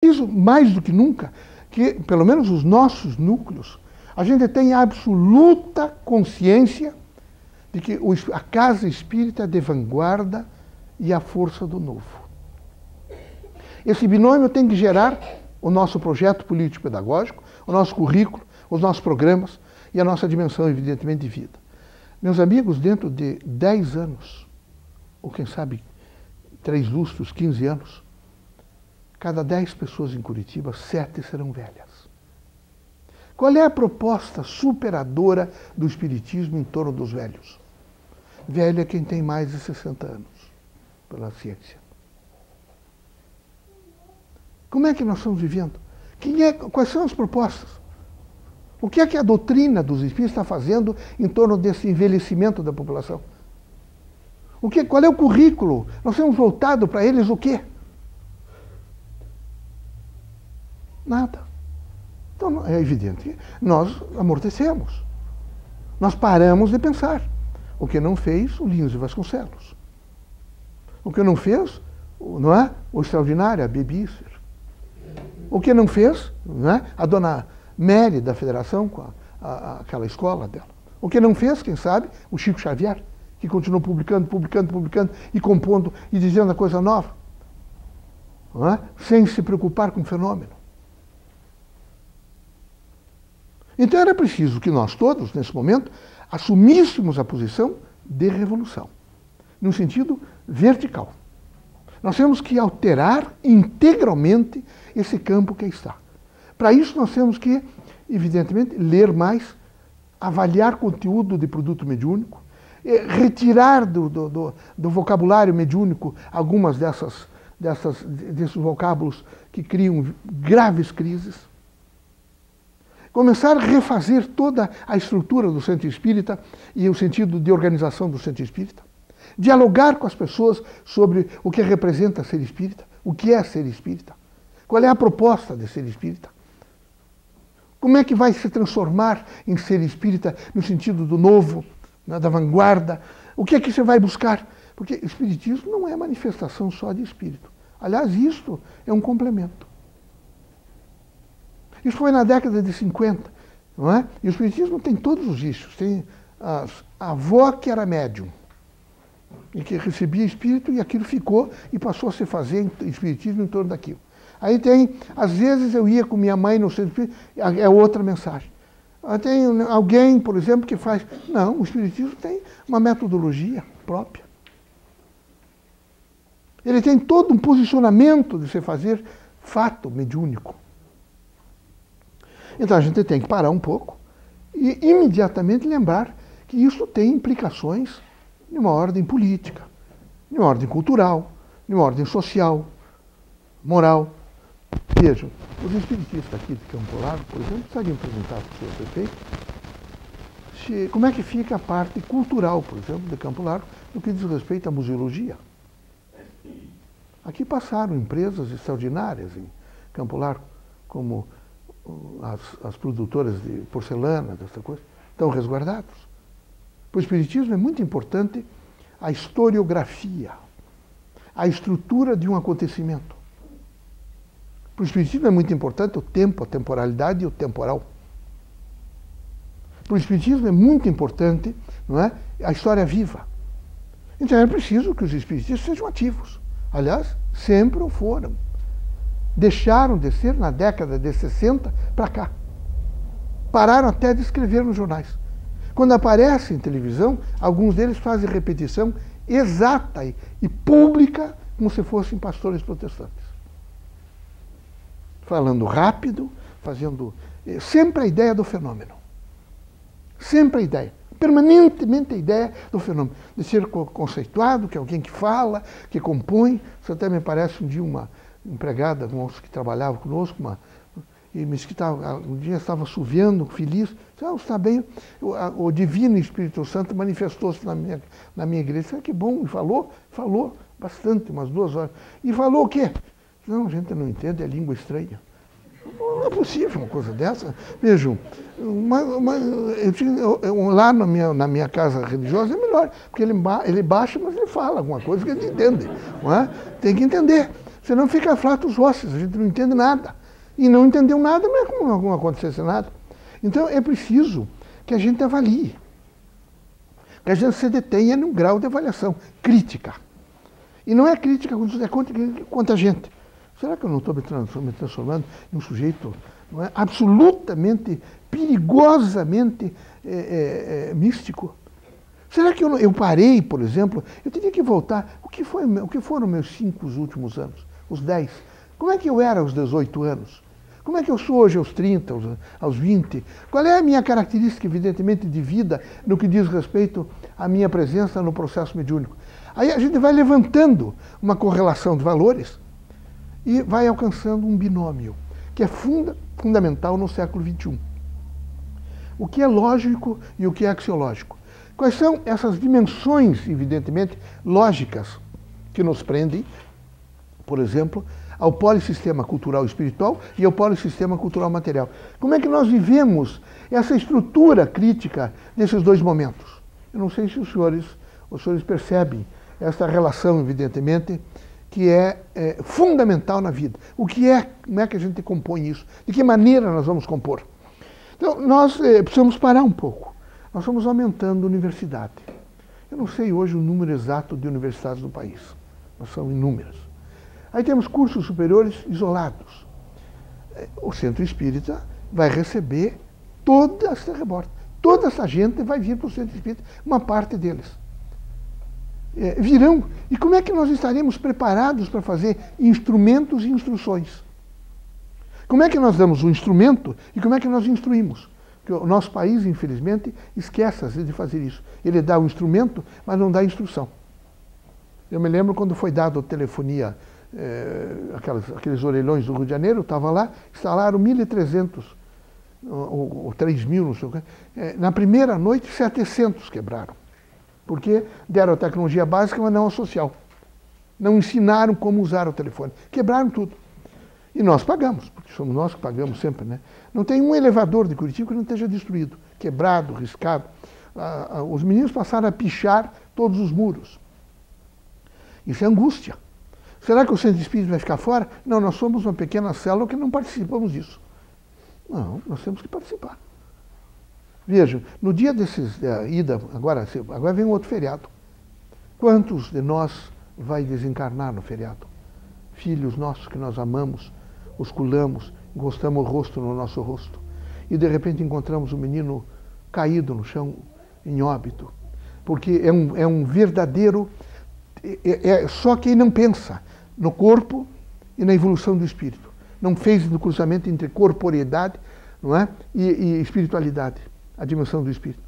Isso, mais do que nunca, que, pelo menos os nossos núcleos, a gente tem absoluta consciência de que a casa espírita é de vanguarda e a força do novo. Esse binômio tem que gerar o nosso projeto político-pedagógico, o nosso currículo, os nossos programas e a nossa dimensão, evidentemente, de vida. Meus amigos, dentro de 10 anos, ou quem sabe 3 lustros, 15 anos, cada 10 pessoas em Curitiba, 7 serão velhas. Qual é a proposta superadora do espiritismo em torno dos velhos? Velho é quem tem mais de 60 anos, pela ciência. Como é que nós estamos vivendo? Quais são as propostas? O que é que a doutrina dos espíritos está fazendo em torno desse envelhecimento da população? Qual é o currículo? Nós temos voltado para eles o quê? Nada. Então, é evidente que nós amortecemos. Nós paramos de pensar. O que não fez o Lins de Vasconcelos. O que não fez, não é? O extraordinário, a Bebícer. O que não fez, não é? A dona Mary da Federação, com aquela escola dela. O que não fez, quem sabe, o Chico Xavier, que continuou publicando e compondo e dizendo a coisa nova. Não é? Sem se preocupar com o fenômeno. Então era preciso que nós todos, nesse momento, assumíssemos a posição de revolução, num sentido vertical. Nós temos que alterar integralmente esse campo que aí está. Para isso nós temos que, evidentemente, ler mais, avaliar conteúdo de produto mediúnico, retirar do vocabulário mediúnico algumas desses vocábulos que criam graves crises. Começar a refazer toda a estrutura do centro espírita e o sentido de organização do centro espírita. Dialogar com as pessoas sobre o que representa ser espírita, o que é ser espírita, qual é a proposta de ser espírita. Como é que vai se transformar em ser espírita no sentido do novo, né, da vanguarda? O que é que você vai buscar? Porque espiritismo não é manifestação só de espírito. Aliás, isto é um complemento. Isso foi na década de 50, não é? E o espiritismo tem todos os issos. Tem a avó que era médium, e que recebia espírito, e aquilo ficou e passou a se fazer espiritismo em torno daquilo. Aí tem, às vezes eu ia com minha mãe no centro espírita, é outra mensagem. Tem alguém, por exemplo, que faz... Não, o espiritismo tem uma metodologia própria. Ele tem todo um posicionamento de se fazer fato mediúnico. Então a gente tem que parar um pouco e imediatamente lembrar que isso tem implicações de uma ordem política, de uma ordem cultural, de uma ordem social, moral. Vejam, os espiritistas aqui de Campo Largo, por exemplo, precisariam perguntar para o senhor prefeito como é que fica a parte cultural, por exemplo, de Campo Largo, no que diz respeito à museologia. Aqui passaram empresas extraordinárias em Campo Largo, como as produtoras de porcelana, dessa coisa, estão resguardados. Para o espiritismo é muito importante a historiografia, a estrutura de um acontecimento. Para o espiritismo é muito importante o tempo, a temporalidade e o temporal. Para o espiritismo é muito importante, não é, a história viva. Então é preciso que os espiritistas sejam ativos. Aliás, sempre o foram. Deixaram de ser na década de 60 para cá. Pararam até de escrever nos jornais. Quando aparece em televisão, alguns deles fazem repetição exata e pública, como se fossem pastores protestantes. Falando rápido, fazendo sempre a ideia do fenômeno. Sempre a ideia. Permanentemente a ideia do fenômeno. De ser conceituado, que é alguém que fala, que compõe. Isso até me parece um dia uma empregada, uma moça que trabalhava conosco, e me escutava, um dia estava assoviando, feliz. Está bem, o Divino Espírito Santo manifestou-se na minha igreja. Que bom, e falou bastante, umas 2 horas. E falou o quê? Não, a gente não entende, é língua estranha. Não é possível uma coisa dessa. Vejam, lá na minha casa religiosa é melhor, porque ele baixa, mas ele fala alguma coisa que a gente entende. Não é? Tem que entender. Senão fica flatus vocis, a gente não entende nada. E não entendeu nada, não é como não acontecesse nada. Então é preciso que a gente avalie, que a gente se detenha num grau de avaliação crítica. E não é crítica contra a gente. Será que eu não estou me transformando em um sujeito não é, absolutamente, perigosamente místico? Será que eu parei, por exemplo, eu teria que voltar, o que foram meus 5 últimos anos, os 10? Como é que eu era aos 18 anos? Como é que eu sou hoje aos 30, aos 20? Qual é a minha característica, evidentemente, de vida no que diz respeito à minha presença no processo mediúnico? Aí a gente vai levantando uma correlação de valores e vai alcançando um binômio, que é fundamental no século XXI. O que é lógico e o que é axiológico. Quais são essas dimensões, evidentemente, lógicas que nos prendem, por exemplo, ao polissistema cultural e espiritual e ao polissistema cultural material? Como é que nós vivemos essa estrutura crítica desses dois momentos? Eu não sei se os senhores percebem essa relação, evidentemente, que é fundamental na vida. Como é que a gente compõe isso? De que maneira nós vamos compor? Então, nós precisamos parar um pouco. Nós estamos aumentando a universidade. Eu não sei hoje o número exato de universidades no país, mas são inúmeras. Aí temos cursos superiores isolados. O Centro Espírita vai receber toda essa reborda. Toda essa gente vai vir para o Centro Espírita, uma parte deles. Virão. E como é que nós estaremos preparados para fazer instrumentos e instruções? Como é que nós damos o instrumento e como é que nós instruímos? Porque o nosso país, infelizmente, esquece às vezes de fazer isso. Ele dá o instrumento, mas não dá a instrução. Eu me lembro quando foi dado a telefonia, aqueles orelhões do Rio de Janeiro, eu estava lá, instalaram 1.300 ou 3.000, não sei o que. Na primeira noite, 700 quebraram. Porque deram a tecnologia básica, mas não a social. Não ensinaram como usar o telefone. Quebraram tudo. E nós pagamos, porque somos nós que pagamos sempre, né? Não tem um elevador de Curitiba que não esteja destruído, quebrado, riscado. Os meninos passaram a pichar todos os muros. Isso é angústia. Será que o Centro Espírita vai ficar fora? Não, nós somos uma pequena célula que não participamos disso. Não, nós temos que participar. Vejam, no dia desses ida, agora vem um outro feriado. Quantos de nós vai desencarnar no feriado? Filhos nossos que nós amamos, osculamos, encostamos o rosto no nosso rosto. E de repente encontramos um menino caído no chão, em óbito. Porque é um verdadeiro... só quem não pensa no corpo e na evolução do espírito. Não fez no cruzamento entre corporeidade, não é? e espiritualidade, a dimensão do espírito.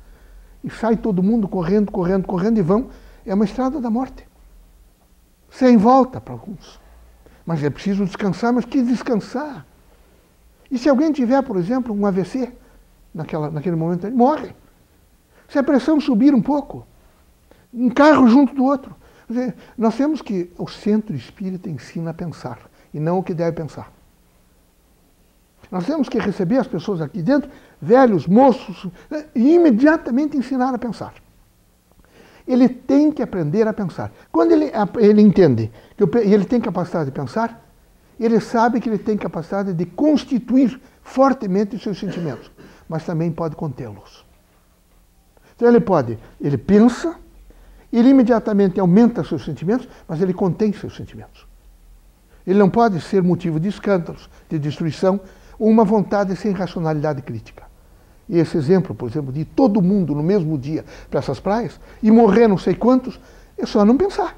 E sai todo mundo correndo e vão. É uma estrada da morte. Sem volta para alguns. Mas é preciso descansar, mas que descansar? E se alguém tiver, por exemplo, um AVC, naquele momento, ele morre. Se a pressão subir um pouco, um carro junto do outro. Quer dizer, nós temos que... O Centro Espírita ensina a pensar, e não o que deve pensar. Nós temos que receber as pessoas aqui dentro, velhos, moços, e imediatamente ensinar a pensar. Ele tem que aprender a pensar. Quando ele entende que ele tem capacidade de pensar, ele sabe que ele tem capacidade de constituir fortemente os seus sentimentos, mas também pode contê-los. Então ele pensa, ele imediatamente aumenta seus sentimentos, mas ele contém seus sentimentos. Ele não pode ser motivo de escândalos, de destruição, ou uma vontade sem racionalidade crítica. E esse exemplo, por exemplo, de todo mundo no mesmo dia para essas praias, e morrer não sei quantos, é só não pensar.